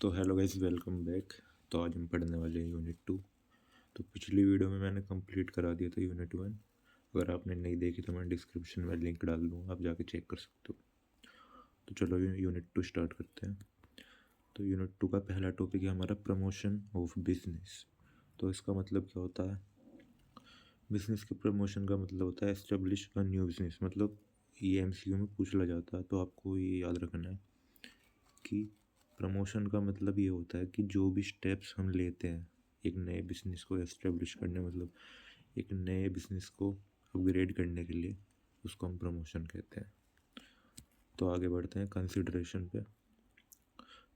तो hello guys, welcome back. तो आज हम पढ़ने वाले हैं यूनिट 2। तो पिछली वीडियो में मैंने कंप्लीट करा दिया था यूनिट 1। अगर आपने नहीं देखी तो मैं डिस्क्रिप्शन में लिंक डाल दूँगा, आप जाके चेक कर सकते हो। तो चलो यूनिट 2 स्टार्ट करते हैं। तो यूनिट 2 का पहला टॉपिक है हमारा प्रमोशन ऑफ बिजनेस। तो इसका मतलब क्या होता है? बिजनेस के प्रमोशन का मतलब होता है एस्टेब्लिश अ न्यू बिजनेस। मतलब ये MCQ में पूछ लिया जाता है, तो आपको ये याद रखना है कि प्रमोशन का मतलब ये होता है कि जो भी स्टेप्स हम लेते हैं एक नए बिजनेस को एस्टेब्लिश करने, मतलब एक नए बिजनेस को अपग्रेड करने के लिए, उसको हम प्रमोशन कहते हैं। तो आगे बढ़ते हैं कंसिडरेशन पे।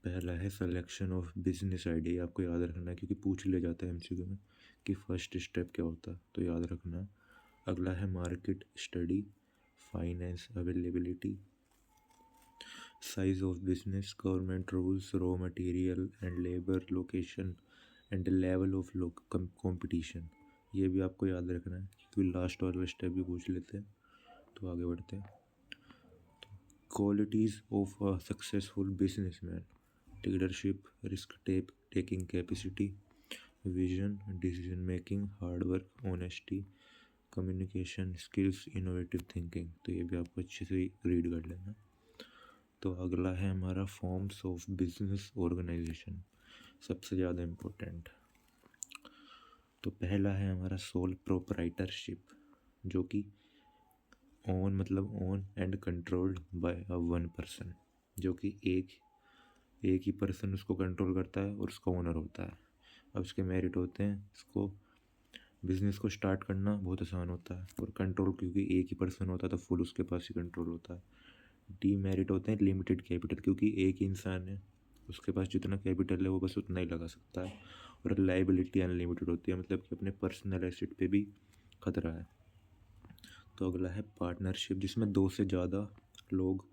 पहला है सिलेक्शन ऑफ बिजनेस आइडिया। आपको याद रखना है क्योंकि पूछ लिया जाता है MCQ में कि फर्स्ट स्टेप क्या होता है, तो याद रखना है। अगला है market study, finance availability, size of business, government rules, raw material and labor, location and level of competition। ये भी आपको याद रखना है क्योंकि लास्ट वाला स्टेप भी पूछ लेते हैं। तो आगे बढ़ते हैं। Qualities of a successful businessman: leadership, risk taking capacity, vision, decision making, hard work, honesty, communication skills, innovative thinking. तो ये भी आपको अच्छे से रीड कर लेना। तो अगला है हमारा फॉर्म्स ऑफ बिजनेस ऑर्गेनाइजेशन, सबसे ज़्यादा इम्पोर्टेंट। तो पहला है हमारा सोल प्रोप्राइटरशिप, जो कि ओन मतलब own and controlled by a one person, जो कि एक ही पर्सन उसको कंट्रोल करता है और उसका ओनर होता है। अब इसके मेरिट होते हैं, इसको बिजनेस को स्टार्ट करना बहुत आसान होता है, और कंट्रोल क्योंकि एक ही पर्सन होता है तो फुल उसके पास ही कंट्रोल होता है। डीमेरिट होते हैं लिमिटेड कैपिटल, क्योंकि एक ही इंसान है, उसके पास जितना कैपिटल है वो बस उतना ही लगा सकता है। और लाइबिलिटी अनलिमिटेड होती है, मतलब कि अपने पर्सनल एसेट पे भी खतरा है। तो अगला है पार्टनरशिप, जिसमें दो से ज़्यादा लोग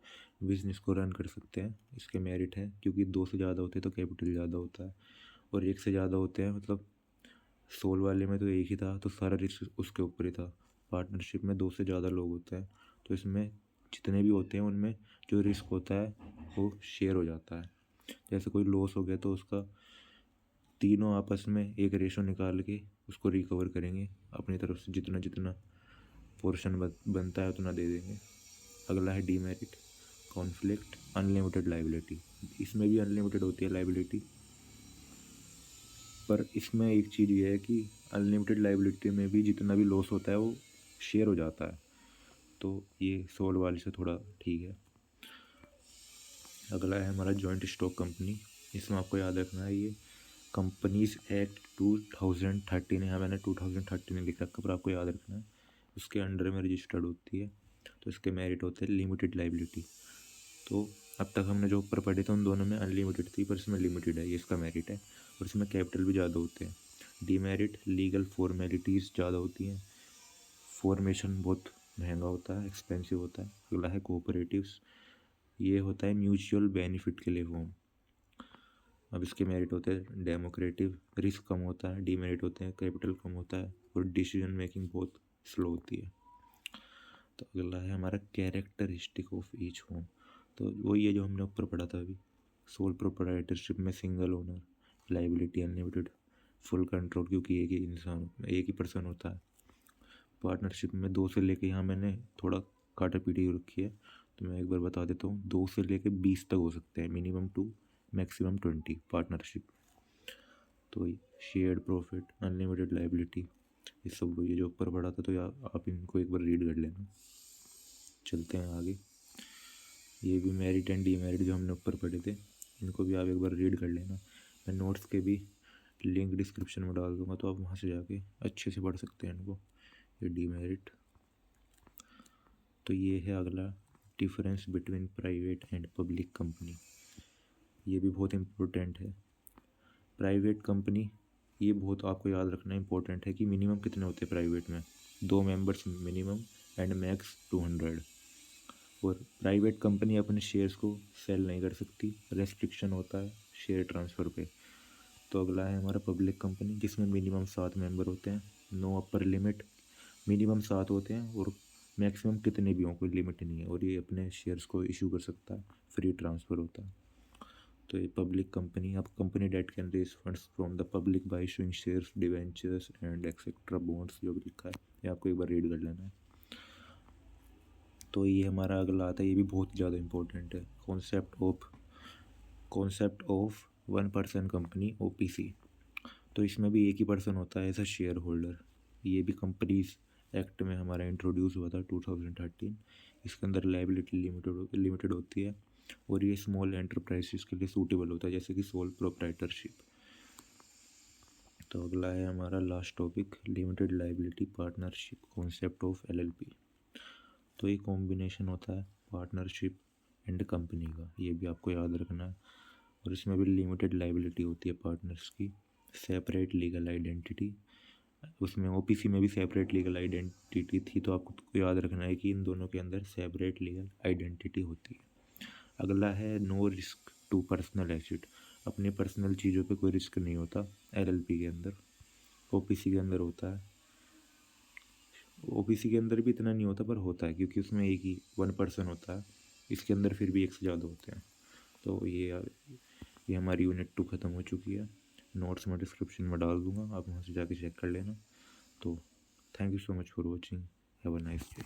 बिजनेस को रन कर सकते हैं। इसके मेरिट है क्योंकि दो से ज़्यादा होते हैं तो कैपिटल ज़्यादा होता है, और एक से ज़्यादा होते हैं मतलब सोल वाले में तो एक ही था तो सारा रिस्क उसके ऊपर ही था। पार्टनरशिप में दो से ज़्यादा लोग होते हैं तो इसमें जितने भी होते हैं उनमें जो रिस्क होता है वो शेयर हो जाता है। जैसे कोई लॉस हो गया तो उसका तीनों आपस में एक रेशो निकाल के उसको रिकवर करेंगे, अपनी तरफ से जितना जितना पोर्शन बनता है उतना दे देंगे। अगला है डीमेरिट, कॉन्फ्लिक्ट, अनलिमिटेड लाइबिलिटी। इसमें भी अनलिमिटेड होती है लाइबिलिटी, पर इसमें एक चीज़ ये है कि अनलिमिटेड लाइबिलिटी में भी जितना भी लॉस होता है वो शेयर हो जाता है, तो ये सोल वाले से थोड़ा ठीक है। अगला है हमारा जॉइंट स्टॉक कंपनी। इसमें आपको याद रखना है ये कंपनीज एक्ट 2013 है। मैंने 2013 लिख रखा, पर आपको याद रखना है उसके अंडर में रजिस्टर्ड होती है। तो इसके मेरिट होते हैं लिमिटेड लाइबिलिटी। तो अब तक हमने जो ऊपर पढ़े थे उन दोनों में अनलिमिटेड थी, पर इसमें लिमिटेड है, ये इसका मेरिट है। और इसमें कैपिटल भी ज़्यादा होते हैं। डीमेरिट, लीगल फॉर्मेलिटीज़ ज़्यादा होती हैं, फॉर्मेशन बहुत महंगा होता है, एक्सपेंसिव होता है। अगला है कोऑपरेटिव्स, ये होता है म्यूचुअल बेनिफिट के लिए फॉर्म। अब इसके मेरिट होते हैं डेमोक्रेटिव, रिस्क कम होता है। डीमेरिट होते हैं कैपिटल कम होता है और डिसीजन मेकिंग बहुत स्लो होती है। तो अगला है हमारा कैरेक्टरिस्टिक ऑफ ईच फॉर्म। तो वही है जो हमने ऊपर पढ़ा था अभी। सोल प्रोप्राइटरशिप में single owner, liability unlimited, full control क्योंकि एक ही पर्सन होता है। पार्टनरशिप में दो से लेके, यहाँ मैंने थोड़ा काटा पीटी रखी है तो मैं एक बार बता देता हूँ, 2 से लेके 20 तक हो सकते हैं, मिनिमम 2 मैक्सिमम 20 पार्टनरशिप। तो शेयर्ड प्रॉफिट, अनलिमिटेड लाइबिलिटी, ये सब वही है जो ऊपर पढ़ा था, तो आप इनको एक बार रीड कर लेना। चलते हैं आगे। ये भी मेरिट एंड डीमेरिट जो हमने ऊपर पढ़े थे, इनको भी आप एक बार रीड कर लेना। मैं नोट्स के भी लिंक डिस्क्रिप्शन में डाल दूँगा, तो आप वहाँ से जाके अच्छे से पढ़ सकते हैं इनको। ये डीमेरिट। तो ये है अगला, difference between private and public company. ये भी बहुत इम्पोर्टेंट है। प्राइवेट कंपनी, ये बहुत आपको याद रखना इम्पोर्टेंट है कि मिनिमम कितने होते हैं प्राइवेट में, 2 मेंबर्स मिनिमम एंड मैक्स 200। और प्राइवेट कंपनी अपने शेयर्स को सेल नहीं कर सकती, रेस्ट्रिक्शन होता है शेयर ट्रांसफ़र पे। तो अगला है हमारा पब्लिक कंपनी, जिसमें मिनिमम 7 मेंबर होते हैं, नो अपर लिमिट, मिनिमम 7 होते हैं और मैक्सिमम कितने भी हों कोई लिमिट नहीं है, और ये अपने शेयर्स को इशू कर सकता है, फ्री ट्रांसफ़र होता है। तो ये पब्लिक कंपनी, आप company that can raise funds from the public by issuing shares, debentures and etcetera bonds, जो भी लिखा है ये आपको एक बार रीड कर लेना है। तो ये हमारा अगला आता है, ये भी बहुत ज़्यादा इंपॉर्टेंट है, concept of one person company, OPC। तो इसमें भी एक ही पर्सन होता है एज अ शेयर होल्डर। ये भी कंपनीज एक्ट में हमारा इंट्रोड्यूस हुआ था 2013। इसके अंदर लाइबिलिटी लिमिटेड होती है और ये स्मॉल एंटरप्राइजेस के लिए सूटेबल होता है, जैसे कि सोल प्रोप्राइटरशिप। तो अगला है हमारा last topic, limited liability partnership, concept of LLP। तो ये कॉम्बिनेशन होता है पार्टनरशिप एंड कंपनी का, ये भी आपको याद रखना है। और इसमें भी लिमिटेड लाइबिलिटी होती है पार्टनर्स की, सेपरेट लीगल आइडेंटिटी। उसमें OPC में भी सेपरेट लीगल आइडेंटिटी थी, तो आपको याद रखना है कि इन दोनों के अंदर सेपरेट लीगल आइडेंटिटी होती है। अगला है no risk to personal asset, अपनी पर्सनल चीज़ों पे कोई रिस्क नहीं होता LLP के अंदर, OPC के अंदर होता है। OPC के अंदर भी इतना नहीं होता पर होता है, क्योंकि उसमें एक ही वन पर्सन होता है, इसके अंदर फिर भी एक से ज़्यादा होते हैं। तो ये हमारी यूनिट 2 ख़त्म हो चुकी है। नोट्स मैं डिस्क्रिप्शन में डाल दूँगा, आप वहाँ से जाके चेक कर लेना। तो thank you so much for watching, have a nice day.